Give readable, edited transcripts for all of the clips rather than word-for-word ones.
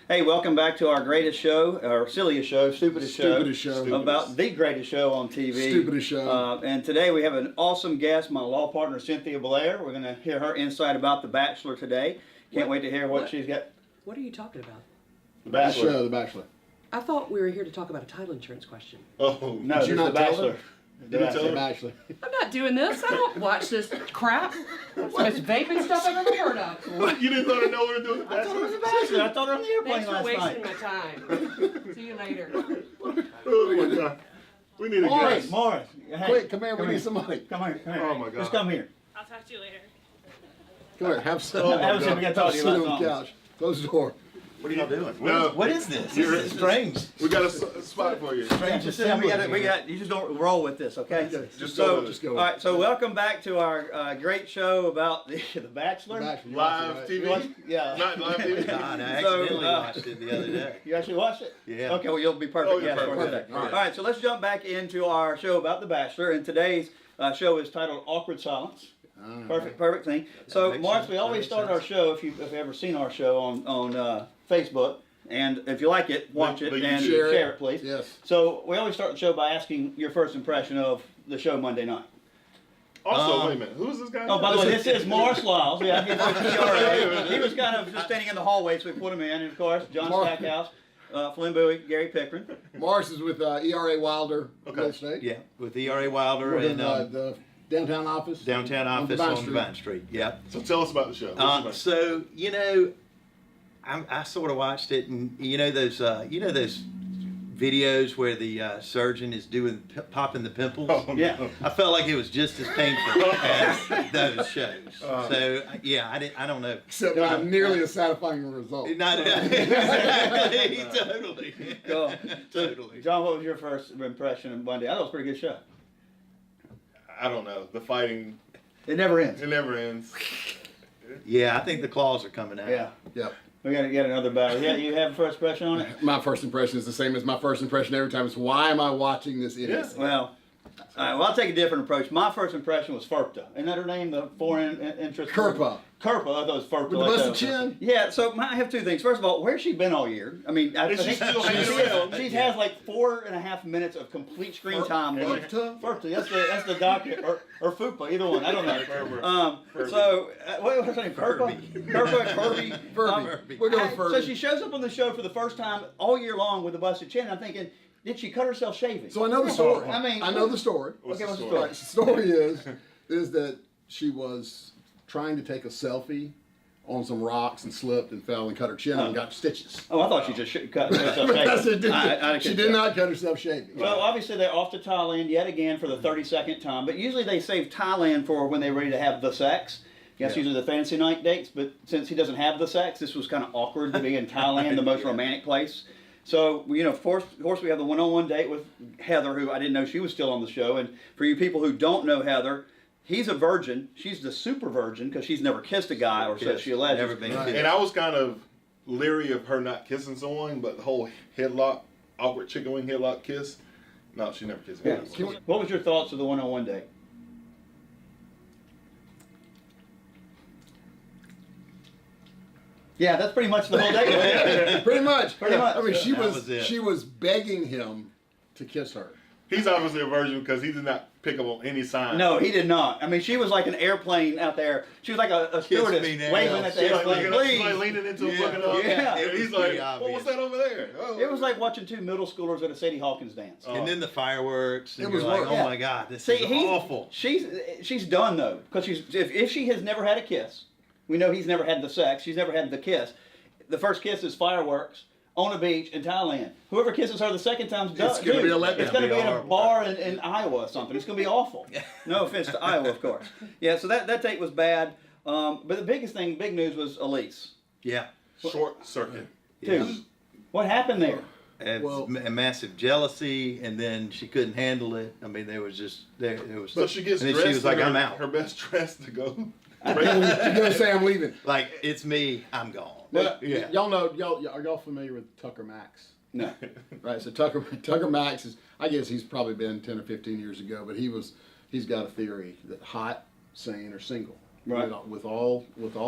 Hey, welcome back to our greatest show, our silliest show, stupidest show, about the greatest show on TV. Stupidest show. And today we have an awesome guest, my law partner, Cynthia Blair. We're going to hear her insight about The Bachelor today. Can't wait to hear what she's got. What are you talking about? The Bachelor. The Bachelor. I thought we were here to talk about a title insurance question. Oh, no, did you not The Bachelor. The Bachelor. I'm not doing this. I don't watch this crap. It's the most vaping stuff I've ever heard of. What? You didn't let her know we were doing The I thought it was Bachelor? The Bachelor. I thought her on the airplane Thanks for last wasting night. my time. See you later. Oh my God. We need a Morris, guest. Morris. Hey, Quick, come here. We need somebody. Come here, come here. Oh my God. Just come here. I'll talk to you later. Come here. Have some. Oh my Have a seat. God. We got to talk to you Sit about on the something. couch. Close the door. What are y'all doing? No. What is this? You're- This is strange. We got a spot for you. Strange We assembly. got. You just don't roll with this, okay? Just So, go with just it. go. all right. So, welcome back to our great show about the Bachelor. Bachelor. Live Right. TV? Yeah. Not live TV? God, I So, accidentally watched it the other day. You actually watched it? Yeah. Okay, well, you'll be perfect. Oh, you're guest for us perfect. today. All right. All right, so let's jump back into our show about The Bachelor. And today's show is titled Awkward Silence. Perfect thing. So, makes Mark, sense. we That always makes start our sense. show, if you've ever seen our show on Facebook. And if you like it, watch it Like and share share it. it, please. Yes. So, we always start the show by asking your first impression of the show Monday night. Also, wait a minute. Who's this guy? Oh, by the way, this is Morris Lyles. Yeah, he's with ERA. He was kind of just standing in the hallway, so we put him in. And of course, John Mar- Stackhouse, Flynn Bowie, Gary Pickren. Morris is with ERA Wilder Okay. Real Estate. Yeah, with ERA Wilder We're in and the downtown office. downtown on office Divine on Street. Divine Street. Yep. So tell us about the show. What's it So I sort of watched it, and you know those videos where the surgeon is doing popping the pimples. about? Oh, Yeah. no. I felt like it was just as painful as those shows. So yeah, I don't know. Except not nearly as satisfying result. Not exactly, totally, Cool. totally. John, what was your first impression of Monday? I thought it was a pretty good show. I don't know. The fighting, It never ends. it never ends. Yeah, I think the claws are coming out. Yeah. Yep. We got to get another battle. Yeah, you have a first impression on it? My first impression is the same as my first impression every time. It's why am I watching this idiot? Yes. Well, all right, well, I'll take a different approach. My first impression was Ferpta. Isn't that her name, the foreign interest? Kerpa. Kerpa, I thought it was Ferpta. With the busted chin? Yeah, so I have two things. First of all, where's she been all year? I mean, I And think she's still hanging around. she has like 4.5 minutes of complete screen time. Ferpta? Ferpta, that's the doctor, or Fupa, either one. I don't know. Ferber. So, what's her name? Kerpa? Kirby? Furby. We'll go with So Furby. she shows up on the show for the first time all year long with a busted chin. I'm thinking, did she cut herself shaving? So I know the story. I mean, I know the story. What's Okay, the what's the story? Right, the story is that she was trying to take a selfie on some rocks and slipped and fell and cut her chin and got stitches. Oh, I thought she just cut herself That's shaving. it. She did not cut herself shaving. Well, obviously they're off to Thailand yet again for the 32nd time, but usually they save Thailand for when they're ready to have the sex. That's usually the fancy night dates, but since he doesn't have the sex, this was kind of awkward to be in Thailand, the most romantic place. So, of course we have the one-on-one date with Heather, who I didn't know she was still on the show. And for you people who don't know Heather, he's a virgin. She's the super virgin because she's never kissed a guy, or so she alleges. Never been Right. kissed. And I was kind of leery of her not kissing someone, but the whole headlock, awkward chicken wing headlock kiss, no, she never kissed me. Yeah. What was your thoughts of the one-on-one date? Yeah, that's pretty much the whole date. wasn't it? Pretty much. Pretty much. I mean, she That was was it. she was begging him to kiss her. He's obviously a virgin because he did not pick up on any sign. No, he did not. I mean, she was like an airplane out there. She was like a stewardess me now. waving at the She's like, airplane. she's like Please. leaning into him, Yeah. looking up. Yeah. And It was he's like, pretty well, obvious. what's that over there? Oh. It was like watching two middle schoolers at a Sadie Hawkins dance. Oh. And then the fireworks, and It you're was like, work. oh Yeah. my God, this See, is awful. She's done though, because if she has never had a kiss, we know he's never had the sex. She's never had the kiss. The first kiss is fireworks on a beach in Thailand. Whoever kisses her the second time's done. It's gonna be a letdown. It's going to be in a Horrible. bar in Iowa or something. It's going to be awful. No offense to Iowa, of course. Yeah, so that date was bad. But the biggest thing, big news, was Elise. Yeah. Short circuit. Yeah. Dude, what happened there? And Well- a massive jealousy, and then she couldn't handle it. I mean, there was just there was. So she gets and then dressed she was like, in her, "I'm out." her best dress to go. She's gonna say I'm leaving. Like, it's me. I'm gone. But Yeah. y'all know are y'all familiar with Tucker Max? No. Right. So Tucker Max is, I guess he's probably been 10 or 15 years ago, but he's got a theory that hot, sane, or single. Right. With all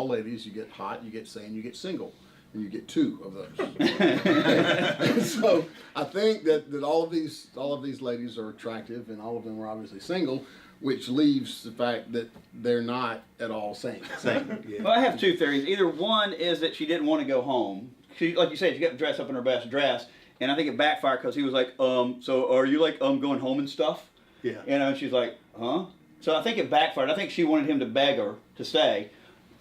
ladies, you get hot, you get sane, you get single. and you get 2 of those. So I think that all of these ladies are attractive, and all of them are obviously single, which leaves the fact that they're not at all sane. Same. Yeah. Well, I have 2 theories. Either one is that she didn't want to go home. She, like you said, she got dressed up in her best dress, and I think it backfired because he was like, so are you like going home and stuff? Yeah. You know, and she's like, huh? So I think it backfired. I think she wanted him to beg her to stay.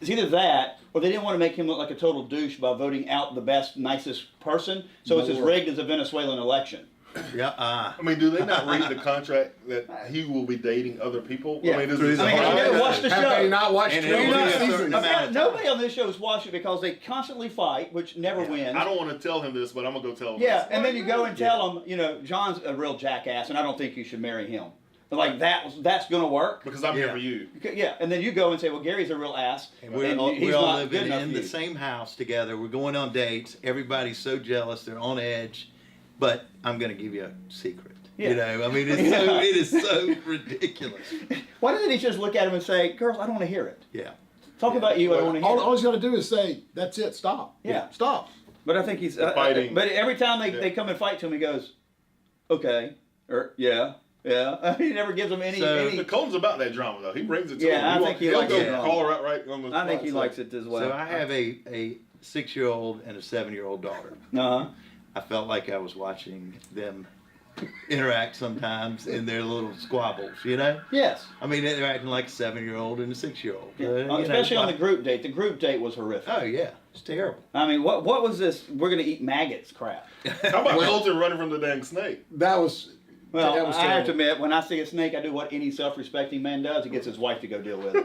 It's either that, or they didn't want to make him look like a total douche by voting out the best, nicest person. So it's as rigged as a Venezuelan election. Yeah. I mean, do they not read the contract that he will be dating other people? Yeah. I mean, this Through is the I mean, have you ever watched the Have show? they not watched And 20 it'll be a seasons? certain amount of Nobody on this show has watched it because they constantly fight, which never wins. I don't want to tell him this, but I'm gonna go tell him. Yeah, this. and then you go and tell him, you know, John's a real jackass, and I don't think you should marry him. But like that's gonna work. Because I'm here Yeah. for you. Yeah, and then you go and say, well, Gary's a real ass, And we're all, he's we're all not good living enough in for the you. same house together. We're going on dates. Everybody's so jealous. They're on edge. But I'm going to give you a secret. Yeah. You know, I mean, it is so ridiculous. Why doesn't he just look at him and say, girls, I don't want to hear it. Yeah. Talk about you, I don't want to hear All it. he's got to do is say, "That's it. Stop. Yeah. Stop." But I think he's fighting. but every time they come and fight to him, he goes, okay, or yeah. He never gives them any. So- The Cole's about that drama though. He brings it to Yeah, him. I think he he'll likes go it. call her out right on the I think spot, he so. likes it as well. So I have a 6-year-old and a 7-year-old daughter. Uh-huh. I felt like I was watching them interact sometimes in their little squabbles, you know? Yes. I mean, they're acting like a 7-year-old and a 6-year-old. Yeah. You know, Especially on the like- group date. The group date was horrific. Oh, yeah. It's terrible. I mean, what was this? We're gonna eat maggots crap. How about Well- Colton running from the dang snake? That was. Well, that was I have terrible. to admit, when I see a snake, I do what any self-respecting man does. He gets his wife to go deal with it.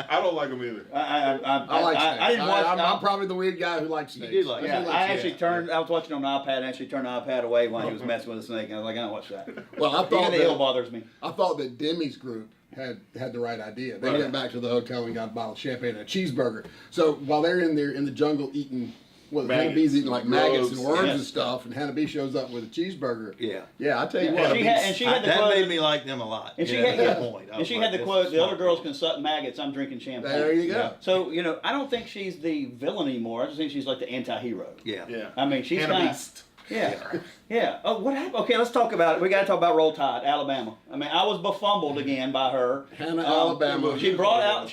I don't like him either. I like snakes. I didn't watch. I'm probably the weird guy who likes snakes. do like Yeah, snakes, I yeah. actually turned. I was watching on an iPad. And actually turned the iPad away while he was messing with a snake. And I was like, I don't watch that. Well, I Even thought the hill that, bothers me. I thought that Demi's group had the right idea. They Right. went back to the hotel and got a bottle of champagne and a cheeseburger. So while they're in there in the jungle eating, Maggots. Hannah B's eating like maggots and Grubs. worms Yeah. and stuff, and Hannah B shows up with a cheeseburger. Yeah. Yeah, I tell you Yeah, what. she had, and she had the That quote. made me like them a lot. And she You know, had, at that point. I and was she like, had the this quote, is the other smart. girls can suck maggots, I'm drinking champagne. There you go. Yeah. So, you know, I don't think she's the villain anymore. I just think she's like the anti-hero. Yeah. Yeah. I mean, she's Hannah kind Beast. yeah. Oh, what happened? Okay, let's talk about it. We got to talk about Roll Tide, Alabama. I mean, I was befumbled again by her. Hannah, Alabama. She brought out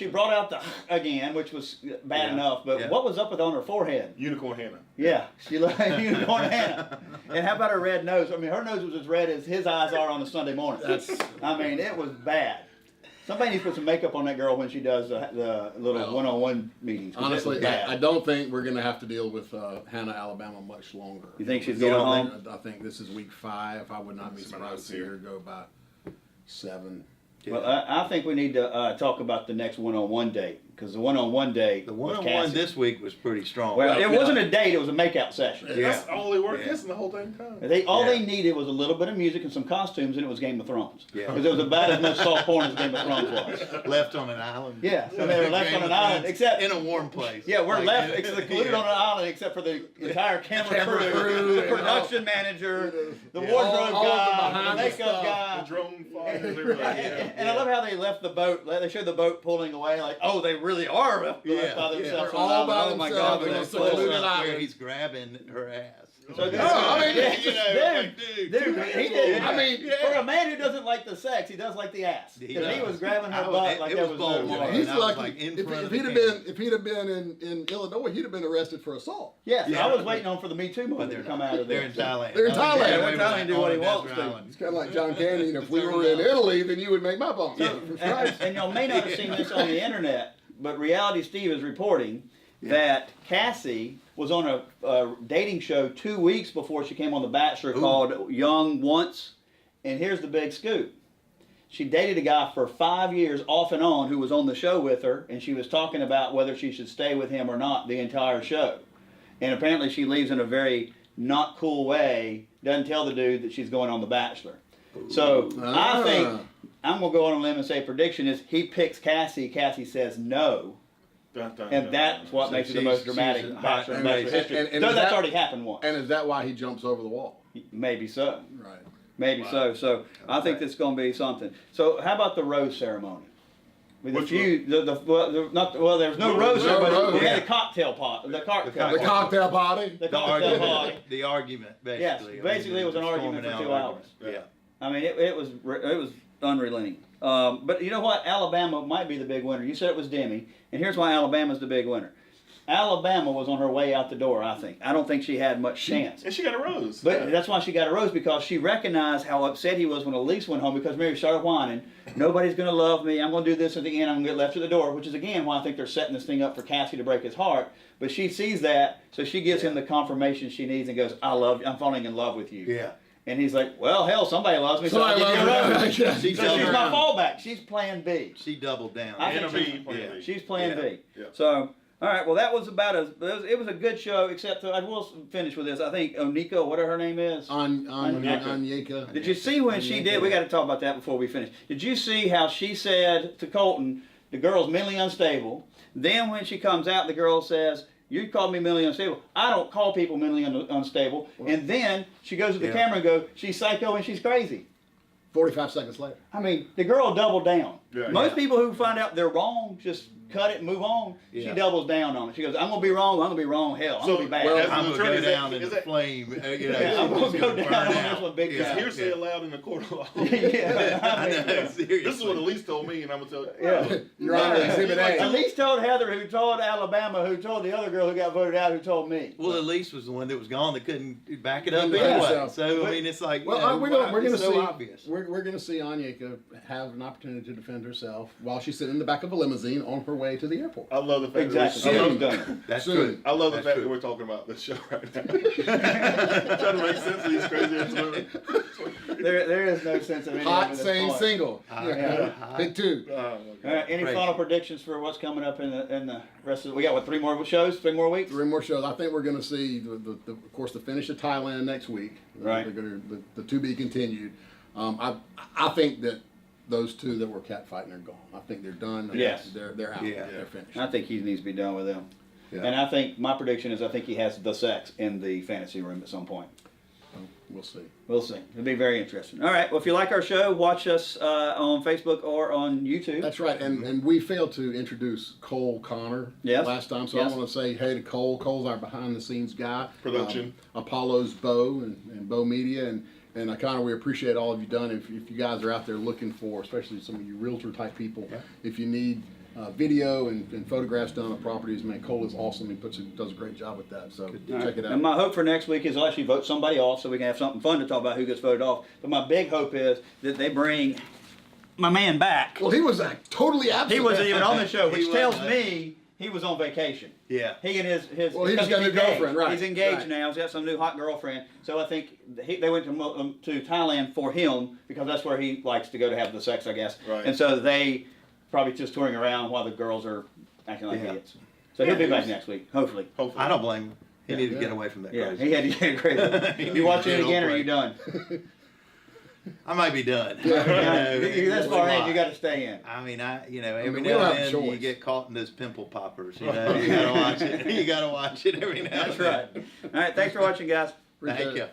the again, which was bad Yeah. enough. But Yeah. what was up with on her forehead? Unicorn Hannah. Yeah, she looked like Unicorn Hannah. And how about her red nose? I mean, her nose was as red as his eyes are on a Sunday morning. I mean, it was bad. Somebody needs to put some makeup on that girl when she does the little Well, one-on-one meetings. 'cause it was Honestly, bad. I don't think we're going to have to deal with Hannah, Alabama much longer. You think she's You going don't home? I think this is week 5. I would not be surprised to see her go about 7. Well, I think we need to talk about the next one-on-one date, because the one-on-one date The was one-on-one Cassie. this week was pretty strong. Well, it you know, wasn't a date; it was a makeout session. Yeah. That's all they were Yeah. kissing the whole dang time. All they Yeah. needed was a little bit of music and some costumes, and it was Game of Thrones. Yeah. Because it was about as much soft porn as Game of Thrones was. left on an island. Yeah, so they were left Game on an of island, Thrones except in a warm place. yeah, we're Like, left secluded yeah. on an island except for the entire camera Camera crew, crew the and production manager, the Yeah. wardrobe All of the guy, the behind the makeup stuff. The guy. drone flying. everywhere. And I love how they left the boat. They showed the boat pulling away, like, oh, they really are left by Yeah, themselves. they're on the all island. by Oh my themselves. God, They're they're just so secluded close. island. Where he's grabbing her ass. So, dude, I mean, yeah, you know, like, dude, he did. I mean, for a man who doesn't like the sex, he does like the ass. He Because he does. was grabbing her I was- butt it- like it that was was no bold, tomorrow. yeah. He's I was lucky. like in if front of he'd the have camera. been, if he'd have been in Illinois, he'd have been arrested for assault. Yes, Yeah. I was waiting on for the Me Too But movement they're to come not. out of They're there. in Thailand. They're in Thailand. Yeah, They're they're trying to do what he wants to. It's kind of like John Candy. If we were in Italy, then you would make my bone. And y'all may not have seen this on the internet, but Reality Steve is reporting that Cassie was on a dating show 2 weeks before she came on The Bachelor called Young Once. And here's the big scoop. She dated a guy for 5 years off and on who was on the show with her, and she was talking about whether she should stay with him or not the entire show. And apparently she leaves in a very not cool way, doesn't tell the dude that she's going on The Bachelor. So I think, I'm going to go on a limb and say prediction is he picks Cassie, Cassie says no. Dun, dun, And dun, that's dun. what So makes it the she's- most dramatic she's a hot Bachelor in and- Bachelor history. and Though is that's that- already happened once. And is that why he jumps over the wall? Maybe so. Right. Maybe so. So I think Okay. that's going to be something. So how about the rose ceremony? With a Which few, there's no roast there, no but roast. we had a Yeah. cocktail pot, the cocktail The pot. cocktail party. The The cocktail party. argument, the argument, basically. Yes, I mean, basically it was an the argument storming for out 2 argument. hours. Yeah. I mean, it was unrelenting. But you know what? Alabama might be the big winner. You said it was Demi, and here's why Alabama's the big winner. Alabama was on her way out the door, I think. I don't think she had much chance. And she got a rose. But Yeah. that's why she got a rose, because she recognized how upset he was when Elise went home, because Mary started whining. Nobody's going to love me. I'm going to do this at the end. I'm going to get left at the door, which is, again, why I think they're setting this thing up for Cassie to break his heart. But she sees that, so she gives him the confirmation she needs and goes, I'm falling in love with you. Yeah. And he's like, well, hell, somebody loves me, so I'll Somebody give you a loves rose. me. So She she's doubled my down. fallback. She's plan B. She doubled down. I And think a B, plan B. She's plan Yeah. B. Yeah. So, all right, well, that was about it was a good show, except I will finish with this. I think Onika, whatever her name is. Anyeka. Did you see when she did? We got to talk about that before we finish. Did you see how she said to Colton, the girl's mentally unstable? Then when she comes out, the girl says, you called me mentally unstable. I don't call people mentally unstable. And then she goes to the Yeah. camera and goes, she's psycho and she's crazy. 45 seconds later. I mean, the girl doubled down. Yeah. Most people who find out they're wrong just cut it and move on. She Yeah. doubles down on it. She goes, I'm going to be wrong. I'm going to be wrong. Hell, I'm So, going to be bad. well, I'm Attorney, gonna go is that- down in is the that- flame. You know, Yeah, I'm it's gonna go burn down on out. this one big Yeah. time. Hearsay allowed in the court of law. Yeah, I know, seriously. This is what Elise told me, and I'm gonna tell you. Yeah. Your Honor, Exhibit At A. least told Heather, who told Alabama, who told the other girl who got voted out, who told me. Well, Elise was the one that was gone that couldn't back it up Couldn't anyway. back herself. So I mean, it's like Well, you know, we're gonna it's so see. obvious. We're gonna see Anyeka have an opportunity to defend herself while she's sitting in the back of a limousine on her way to the airport. I love the fact Exactly. that She's we're, done. That's Soon. true. I love the That's fact true. that we're talking about this show right now. Trying to make sense of these crazy women. There is no sense of any of Hot it saying at this point. single. Yeah. Pick two. Oh, my All God. right, any Crazy. final predictions for what's coming up in the rest of the, we got what, 3 more shows, 3 more weeks? 3 more shows. I think we're going to see, of course, the finish of Thailand next week. Right. They're gonna, the to be continued. I think that those 2 that were catfighting are gone. I think they're done. Yes. They're out. Yeah. They're finished. I think he needs to be done with them. Yeah. And I think my prediction is I think he has the sex in the fantasy room at some point. We'll see. We'll see. It'll be very interesting. All right. Well, if you like our show, watch us on Facebook or on YouTube. That's right, and we failed to introduce Cole Connor Yes. last time, so Yes. I want to say hey to Cole. Cole's our behind-the-scenes guy. Production. Apollo's Bo and Bo Media, and Connor, we appreciate all of you done. If you guys are out there looking for, especially some of you realtor-type people, if you need video and photographs done of properties, man, Cole is awesome. He does a great job with that, so All check right. it out. And my hope for next week is I'll actually vote somebody off so we can have something fun to talk about who gets voted off. But my big hope is that they bring my man back. Well, he was totally absent. He wasn't even on the show, He which tells wasn't. me he was on vacation. Yeah. He and his Well, he because just got a he's new engaged. girlfriend, right, He's engaged right. now. He's got some new hot girlfriend. So I think they went to Thailand for him because that's where he likes to go to have the sex, I guess. Right. And so they probably just touring around while the girls are acting like Yeah. idiots. So he'll be back next week, hopefully. Hopefully. I don't blame him. He Yeah. needed to get away from that Yeah, crazy. he had to get crazy. He You watch needed it to again, get or are a you done? I might be done. You this far in, you got to stay in. I mean, every we now don't have and a then you choice. get caught in those pimple poppers. You know, you gotta watch it. You gotta watch it every now That's and then. right. All right, thanks for watching, guys. Appreciate Thank it. you.